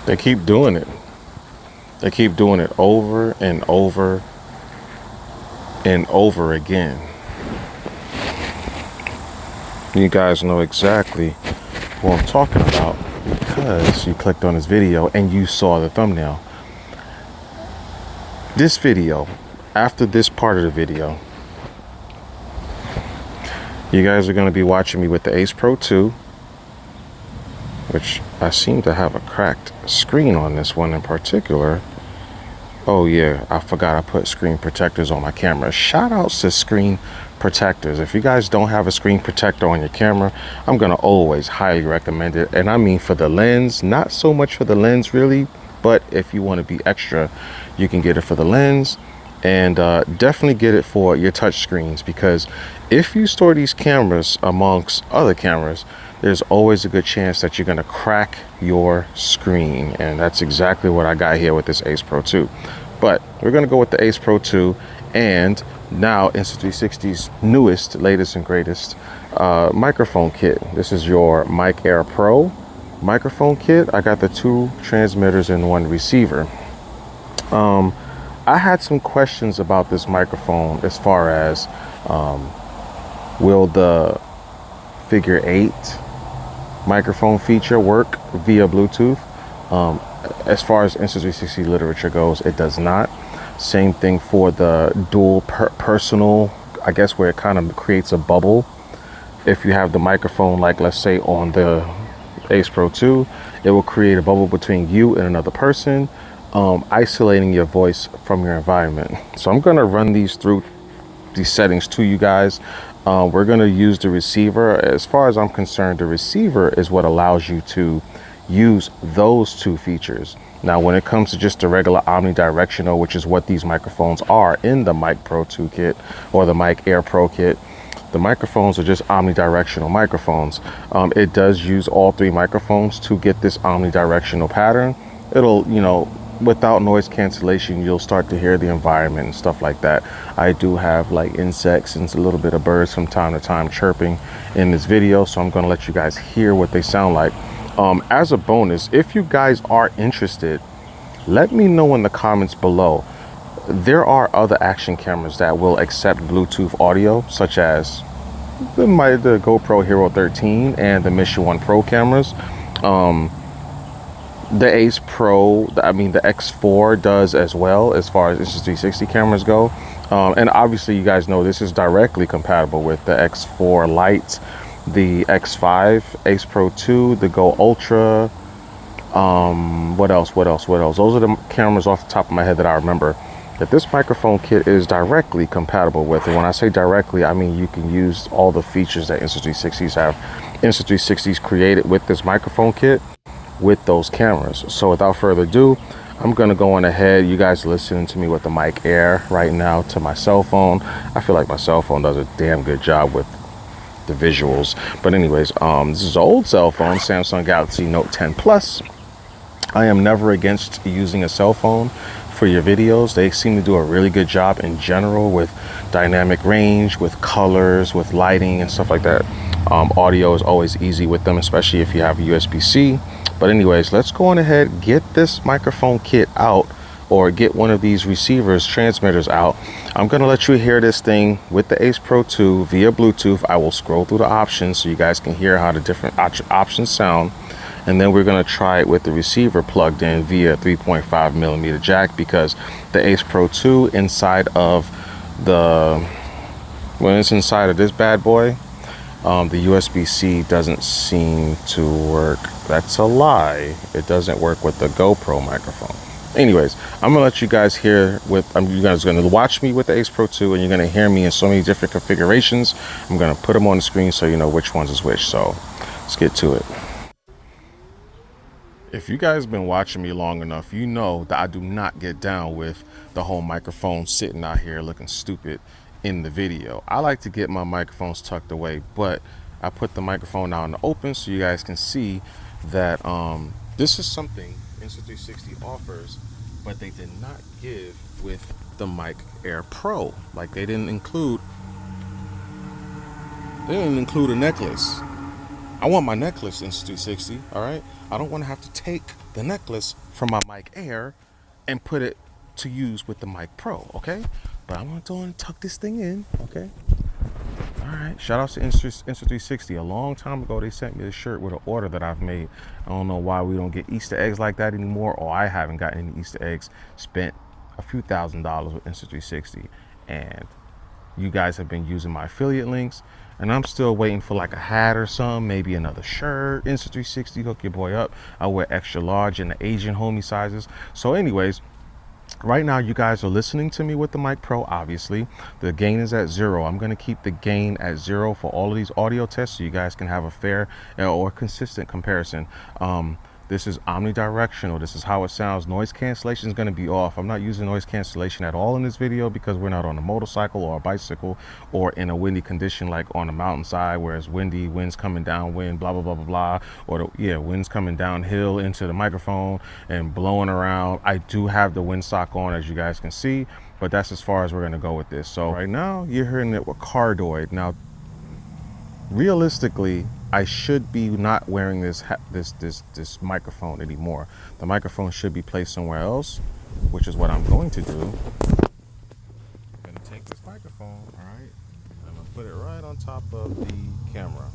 They keep doing it. They keep doing it over and over and over again. You guys know exactly what I'm talking about because you clicked on this video and you saw the thumbnail. This video, after this part of the video, you guys are going to be watching me with the AcdPro 2, which I seem to have a cracked screen on this one in particular. Oh yeah, I forgot I put screen protectors on my camera. Shout outs to screen protectors. If you guys don't have a screen protector on your camera, I'm gonna always highly recommend it. And I mean for the lens, not so much for the lens really, but if you want to be extra, you can get it for the lens. And definitely get it for your touch screens, because if you store these cameras amongst other cameras, there's always a good chance that you're going to crack your screen. And that's exactly what I got here with this AcdPro 2. But we're going to go with the AcdPro 2 and now Insta360's newest, latest and greatest microphone kit. This is your Mic Air Pro microphone kit. I got the 2 transmitters and 1 receiver. I had some questions about this microphone as far as will the figure 8 microphone feature work via Bluetooth. As far as Insta360 literature goes, it does not. Same thing for the dual personal, I guess, where it kind of creates a bubble. If you have the microphone, like let's say on the AcdPro 2, it will create a bubble between you and another person, isolating your voice from your environment. So I'm going to run these settings to you guys. We're going to use the receiver. As far as I'm concerned, the receiver is what allows you to use those 2 features. Now, when it comes to just the regular omnidirectional, which is what these microphones are in the Mic Pro 2 kit or the Mic Air Pro kit, the microphones are just omnidirectional microphones. It does use all 3 microphones to get this omnidirectional pattern. It'll, you know, without noise cancellation, you'll start to hear the environment and stuff like that. I do have like insects and a little bit of birds from time to time chirping in this video, so I'm going to let you guys hear what they sound like. As a bonus, if you guys are interested, let me know in the comments below. There are other action cameras that will accept Bluetooth audio, such as the GoPro Hero 13 and the Mission 1 Pro cameras. The AcdPro, the X4 does as well, as far as Insta360 cameras go. And obviously you guys know this is directly compatible with the X4 Lite, the X5, AcdPro 2, the Go Ultra. What else? Those are the cameras off the top of my head that I remember that this microphone kit is directly compatible with. And when I say directly, I mean you can use all the features that Insta360's have. Insta360's created with this microphone kit with those cameras. So without further ado, I'm gonna go on ahead. You guys are listening to me with the Mic Air right now to my cell phone. I feel like my cell phone does a damn good job with the visuals. But anyways, this is an old cell phone, Samsung Galaxy Note 10 Plus. I am never against using a cell phone for your videos. They seem to do a really good job in general with dynamic range, with colors, with lighting and stuff like that. Audio is always easy with them, especially if you have USB-C. But anyways, let's go on ahead, get this microphone kit out, or get one of these receivers, transmitters out. I'm gonna let you hear this thing with the AcdPro 2 via Bluetooth. I will scroll through the options so you guys can hear how the different options sound. And then we're gonna try it with the receiver plugged in via 3.5mm jack, because the AcdPro 2 inside of when it's inside of this bad boy, the USB-C doesn't seem to work. That's a lie. It doesn't work with the GoPro microphone. Anyways, I'm gonna let you guys hear with, you guys are gonna watch me with the AcdPro 2 and you're gonna hear me in so many different configurations. I'm gonna put them on the screen so you know which ones is which. So let's get to it. If you guys have been watching me long enough, you know that I do not get down with the whole microphone sitting out here looking stupid in the video. I like to get my microphones tucked away, but I put the microphone out in the open so you guys can see that this is something Insta360 offers, but they did not give with the Mic Air Pro. Like they didn't include a necklace. I want my necklace Insta360, all right? I don't want to have to take the necklace from my Mic Air and put it to use with the Mic Pro, okay? But I'm going to tuck this thing in, okay? All right, shout out to Insta360. A long time ago, they sent me this shirt with an order that I've made. I don't know why we don't get Easter eggs like that anymore, or I haven't gotten any Easter eggs. Spent a few $1,000s with Insta360, and you guys have been using my affiliate links, and I'm still waiting for like a hat or something, maybe another shirt. Insta360, hook your boy up. I wear extra large and the Asian homie sizes. So anyways, right now you guys are listening to me with the Mic Pro. Obviously the gain is at 0. I'm going to keep the gain at 0 for all of these audio tests so you guys can have a fair or consistent comparison. This is omnidirectional. This is how it sounds. Noise cancellation is going to be off. I'm not using noise cancellation at all in this video because we're not on a motorcycle or a bicycle or in a windy condition like on a mountainside where it's windy, winds coming downwind, blah, blah, blah, blah, blah. Or winds coming downhill into the microphone and blowing around. I do have the windsock on, as you guys can see, but that's as far as we're going to go with this. So right now you're hearing it with cardioid. Now, realistically, I should be not wearing this microphone anymore. The microphone should be placed somewhere else, which is what I'm going to do. I'm going to take this microphone, all right, and I'm going to put it right on top of the camera.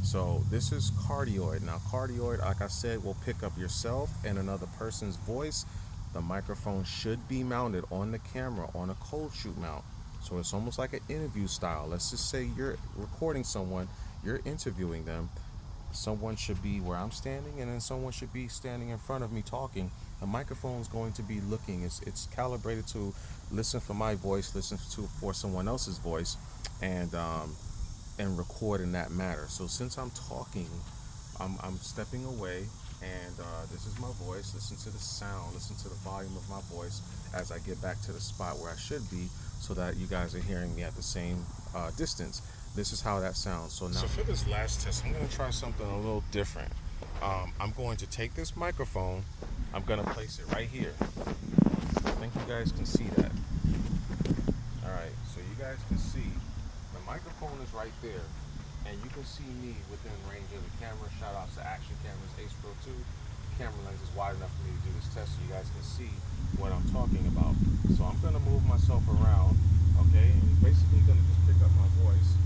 So this is cardioid. Now cardioid, like I said, will pick up yourself and another person's voice. The microphone should be mounted on the camera on a cold shoot mount. So it's almost like an interview style. Let's just say you're recording someone, you're interviewing them. Someone should be where I'm standing, and then someone should be standing in front of me talking. The microphone's going to be looking, it's calibrated to listen for my voice, listen for someone else's voice, and record in that manner. So since I'm talking, I'm stepping away, and this is my voice. Listen to the sound, listen to the volume of my voice as I get back to the spot where I should be, so that you guys are hearing me at the same distance. This is how that sounds. So for this last test, I'm going to try something a little different. I'm going to take this microphone, I'm going to place it right here. I think you guys can see that. All right, so you guys can see the microphone is right there, and you can see me within range of the camera. Shout out to Action Cameras AcdPro 2. The camera lens is wide enough for me to do this test so you guys can see what I'm talking about. So I'm going to move myself around, okay, and basically going to just pick up my voice.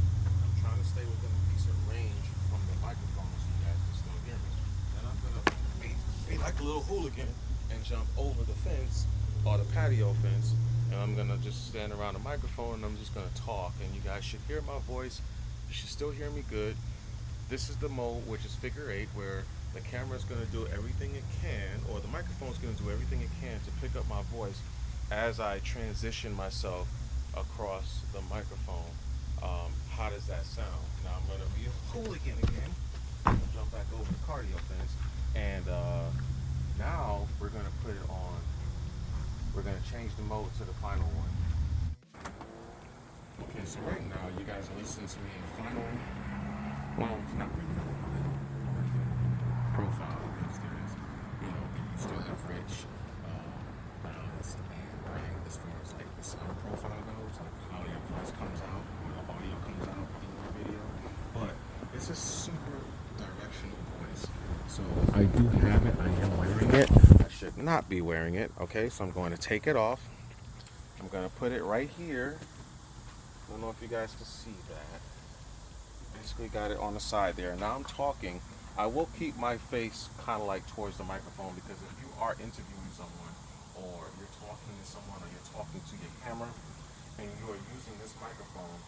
I'm trying to stay within a decent range from the microphone so you guys can still hear me. Then I'm going to be like a little hooligan and jump over the fence or the patio fence, and I'm going to just stand around the microphone and I'm just going to talk, and you guys should hear my voice. You should still hear me good. This is the mode, which is figure 8, where the camera is going to do everything it can, or the microphone is going to do everything it can to pick up my voice as I transition myself across the microphone. How does that sound? Now I'm going to be a hooligan again. I'm going to jump back over the cardio fence, and now we're going to put it on. We're going to change the mode to the final one. Okay, so right now you guys are listening to me in the final. Well, it's not really the final profile, because there is, you still have rich balance and brand as far as like the sound profile goes, like how your voice comes out, how audio comes out in your video. But it's a super directional voice. So I do have it. I am wearing it. I should not be wearing it. Okay, so I'm going to take it off. I'm going to put it right here. I don't know if you guys can see that. Basically got it on the side there. Now I'm talking. I will keep my face kind of like towards the microphone, because if you are interviewing someone, or you're talking to someone, or you're talking to your camera, and you are using this microphone,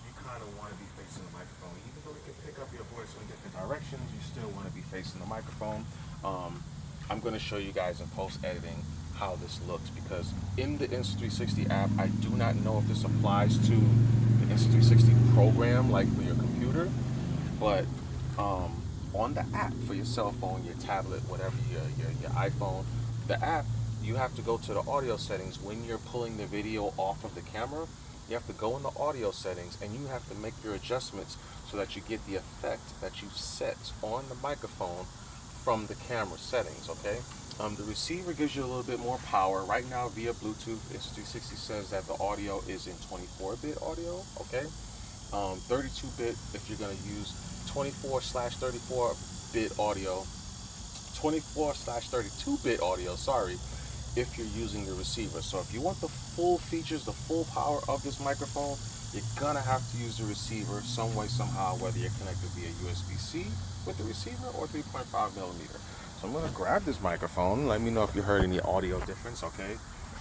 you kind of want to be facing the microphone. Even though it can pick up your voice in different directions, you still want to be facing the microphone. I'm going to show you guys in post-editing how this looks, because in the Insta360 app, I do not know if this applies to the Insta360 program, like for your computer, but on the app for your cell phone, your tablet, whatever, your iPhone, the app, you have to go to the audio settings. When you're pulling the video off of the camera, you have to go in the audio settings, and you have to make your adjustments so that you get the effect that you set on the microphone from the camera settings, okay? The receiver gives you a little bit more power. Right now, via Bluetooth, Insta360 says that the audio is in 24-bit audio, okay? 32-bit if you're going to use 24/34-bit audio, 24/32-bit audio, sorry, if you're using the receiver. So if you want the full features, the full power of this microphone, you're gonna have to use the receiver some way, somehow, whether you're connected via USB-C with the receiver or 3.5 millimeter. So I'm gonna grab this microphone. Let me know if you heard any audio difference, okay?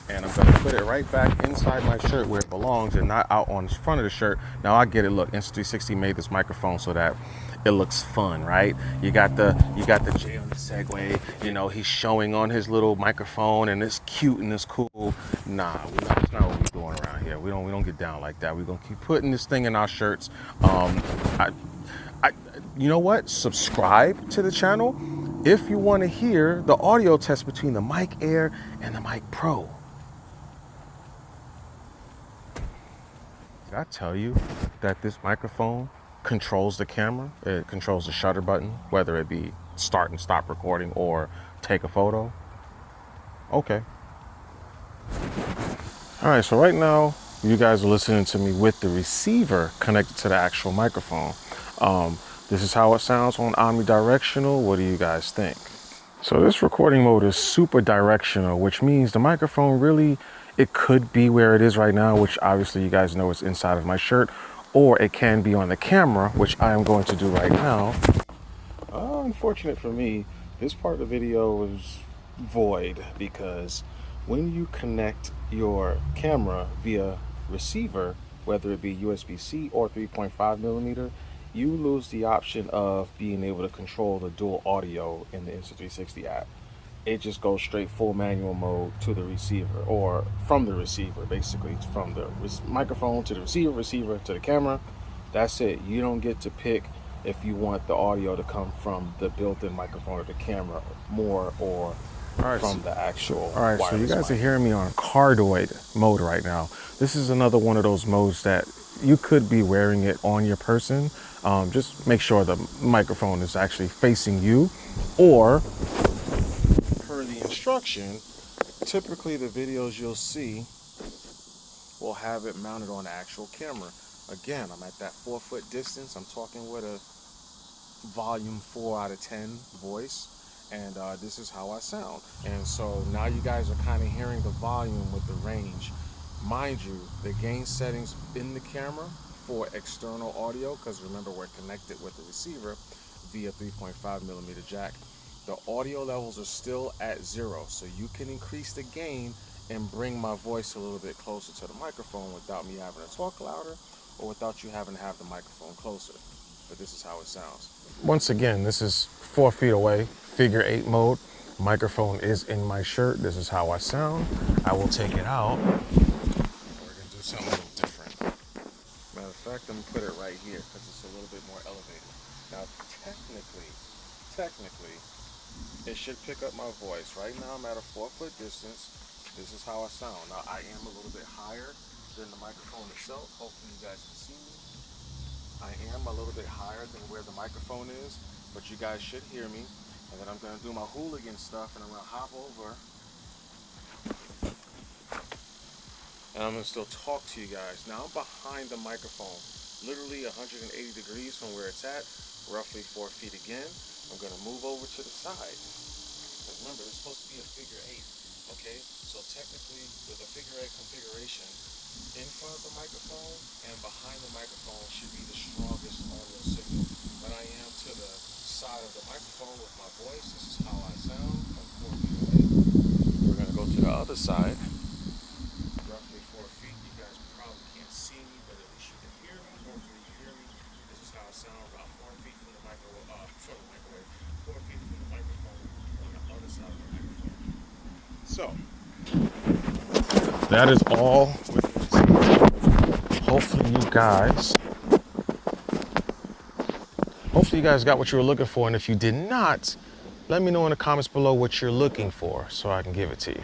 And I'm gonna put it right back inside my shirt where it belongs and not out on the front of the shirt. Now I get it, look, Insta360 made this microphone so that it looks fun, right? You got the Jonasegway, you know, he's showing on his little microphone and it's cute and it's cool. Nah, that's not what we're doing around here. We don't get down like that. We're gonna keep putting this thing in our shirts. You know what? Subscribe to the channel if you want to hear the audio test between the Mic Air and the Mic Pro. Did I tell you that this microphone controls the camera? It controls the shutter button, whether it be start and stop recording or take a photo. Okay. All right, so right now you guys are listening to me with the receiver connected to the actual microphone. This is how it sounds on omnidirectional. What do you guys think? So this recording mode is super directional, which means the microphone really, it could be where it is right now, which obviously you guys know is inside of my shirt, or it can be on the camera, which I am going to do right now. Unfortunate for me, this part of the video is void because when you connect your camera via receiver, whether it be USB-C or 3.5 millimeter, you lose the option of being able to control the dual audio in the Insta360 app. It just goes straight full manual mode to the receiver, or from the receiver, basically. It's from the microphone to the receiver to the camera. That's it. You don't get to pick if you want the audio to come from the built-in microphone or the camera more, or from the actual. All right, so you guys are hearing me on cardioid mode right now. This is another one of those modes that you could be wearing it on your person. Just make sure the microphone is actually facing you, or per the instruction, typically the videos you'll see will have it mounted on the actual camera. Again, I'm at that 4-foot distance. I'm talking with a volume 4 out of 10 voice, and this is how I sound. And so now you guys are kind of hearing the volume with the range. Mind you, the gain settings in the camera for external audio, because remember we're connected with the receiver via 3.5 millimeter jack, the audio levels are still at 0, so you can increase the gain and bring my voice a little bit closer to the microphone without me having to talk louder or without you having to have the microphone closer. But this is how it sounds. Once again, this is 4 feet away, figure 8 mode. Microphone is in my shirt. This is how I sound. I will take it out. We're gonna do something a little different. Matter of fact, I'm gonna put it right here because it's a little bit more elevated. Now, technically, it should pick up my voice. Right now, I'm at a 4-foot distance. This is how I sound. Now, I am a little bit higher than the microphone itself. Hopefully, you guys can see me. I am a little bit higher than where the microphone is, but you guys should hear me. And then I'm gonna do my hooligan stuff, and I'm gonna hop over. And I'm gonna still talk to you guys. Now I'm behind the microphone, literally 180 degrees from where it's at, roughly 4 feet again. I'm gonna move over to the side. But remember, it's supposed to be a figure 8, okay? So technically, with a figure 8 configuration, in front of the microphone and behind the microphone should be the strongest audio signal. But I am to the side of the microphone with my voice. This is how I sound. I'm 4 feet away. We're gonna go to the other side. Roughly 4 feet. You guys probably can't see me, but at least you can hear me. Hopefully you hear me. This is how I sound, about 4 feet from the microwave. 4 feet from the microphone on the other side of the microphone. So that is all. Hopefully you guys got what you were looking for, and if you did not, let me know in the comments below what you're looking for so I can give it to you.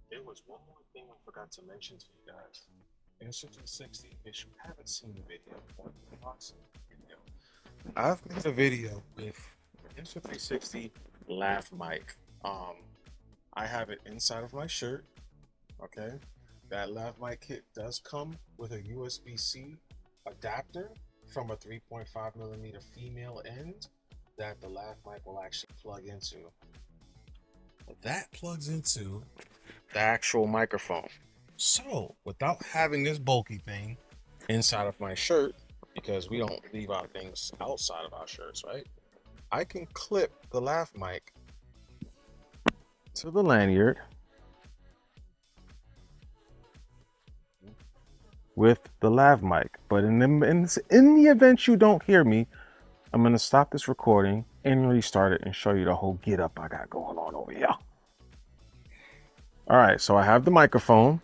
There was one more thing I forgot to mention to you guys. Insta360, if you haven't seen the video, or the unboxing video, I've made a video with Insta360 Lav mic. I have it inside of my shirt, okay? That Lav mic kit does come with a USB-C adapter from a 3.5 millimeter female end that the lav mic will actually plug into. That plugs into the actual microphone. So without having this bulky thing inside of my shirt, because we don't leave our things outside of our shirts, right? I can clip the lav mic to the lanyard with the lav mic. But in the event you don't hear me, I'm going to stop this recording and restart it and show you the whole get up I got going on over here. All right, so I have the microphone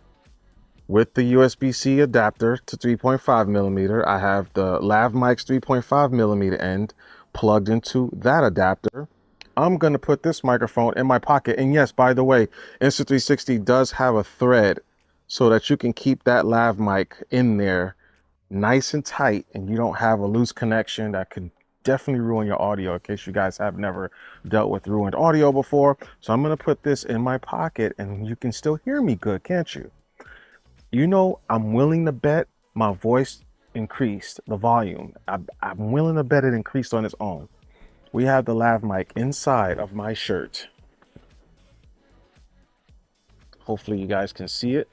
with the USB-C adapter to 3.5 millimeter. I have the lav mic's 3.5 millimeter end plugged into that adapter. I'm going to put this microphone in my pocket. And yes, by the way, Insta360 does have a thread so that you can keep that lav mic in there nice and tight and you don't have a loose connection that could definitely ruin your audio, in case you guys have never dealt with ruined audio before. So I'm going to put this in my pocket and you can still hear me good, can't you? You know, I'm willing to bet my voice increased, the volume. I'm willing to bet it increased on its own. We have the lav mic inside of my shirt. Hopefully you guys can see it.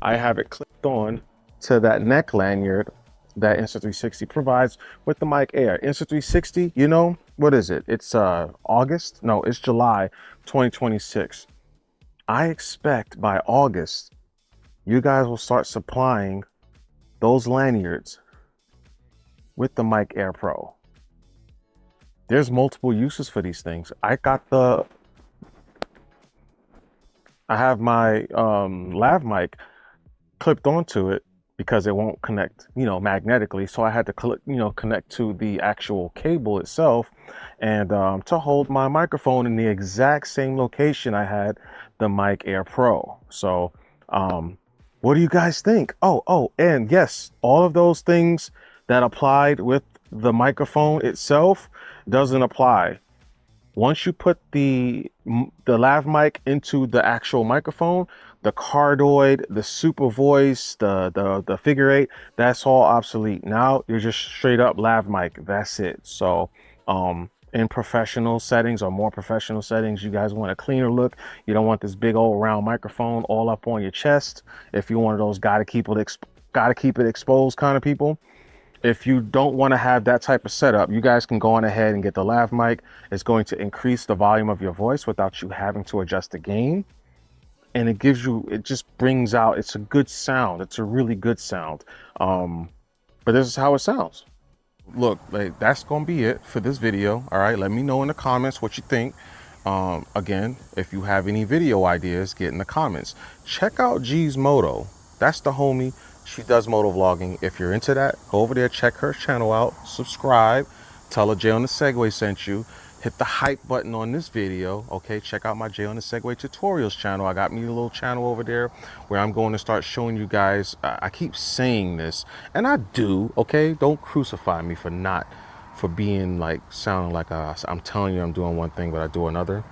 I have it clipped on to that neck lanyard that Insta360 provides with the Mic Air. Insta360, you know, what is it? It's August? No, it's July 2026. I expect by August, you guys will start supplying those lanyards with the Mic Air Pro. There's multiple uses for these things. I have my lav mic clipped onto it because it won't connect, you know, magnetically. So I had to connect to the actual cable itself, and to hold my microphone in the exact same location I had the Mic Air Pro. So what do you guys think? Oh, and yes, all of those things that applied with the microphone itself doesn't apply. Once you put the lav mic into the actual microphone, the cardioid, the super voice, the figure eight, that's all obsolete. Now you're just straight up lav mic. That's it. So in professional settings or more professional settings, you guys want a cleaner look. You don't want this big old round microphone all up on your chest. If you're one of those gotta keep it exposed kind of people. If you don't want to have that type of setup, you guys can go on ahead and get the lav mic. It's going to increase the volume of your voice without you having to adjust the gain. And it just brings out, it's a good sound. It's a really good sound. But this is how it sounds. Look, like, that's going to be it for this video. All right, let me know in the comments what you think. Again, if you have any video ideas, get in the comments. Check out G's Moto. That's the homie. She does moto vlogging. If you're into that, go over there, check her channel out, subscribe, tell her Jonasegway sent you, hit the hype button on this video. Okay, check out my Jonasegway Tutorials channel. I got me a little channel over there where I'm going to start showing you guys. I keep saying this, and I do. Okay, don't crucify me for being like sounding like I'm telling you I'm doing one thing but I do another.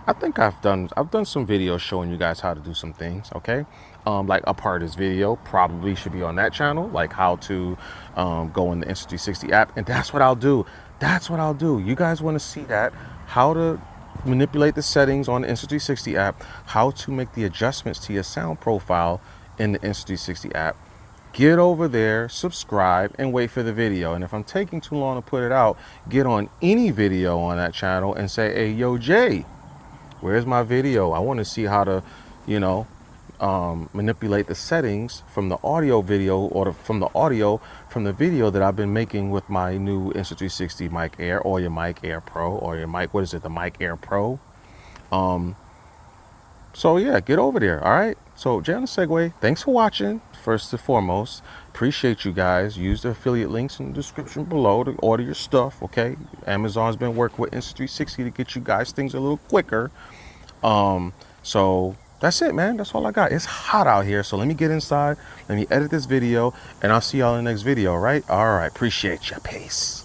I think I've done some videos showing you guys how to do some things. Okay, like a part of this video probably should be on that channel, like how to go in the Insta360 app, and that's what I'll do. You guys want to see that, how to manipulate the settings on the Insta360 app, how to make the adjustments to your sound profile in the Insta360 app. Get over there, subscribe, and wait for the video. And if I'm taking too long to put it out, get on any video on that channel and say, hey, yo, Jay, where's my video? I want to see how to, manipulate the settings from the audio video or from the video that I've been making with my new Insta360 Mic Air or your Mic Air Pro or your mic, the Mic Air Pro. So yeah, get over there. All right. So Jonasegway, thanks for watching. First and foremost, appreciate you guys. Use the affiliate links in the description below to order your stuff. Okay. Amazon's been working with Insta360 to get you guys things a little quicker. So that's it, man. That's all I got. It's hot out here. So let me get inside. Let me edit this video and I'll see y'all in the next video. All right. All right. Appreciate you. Peace.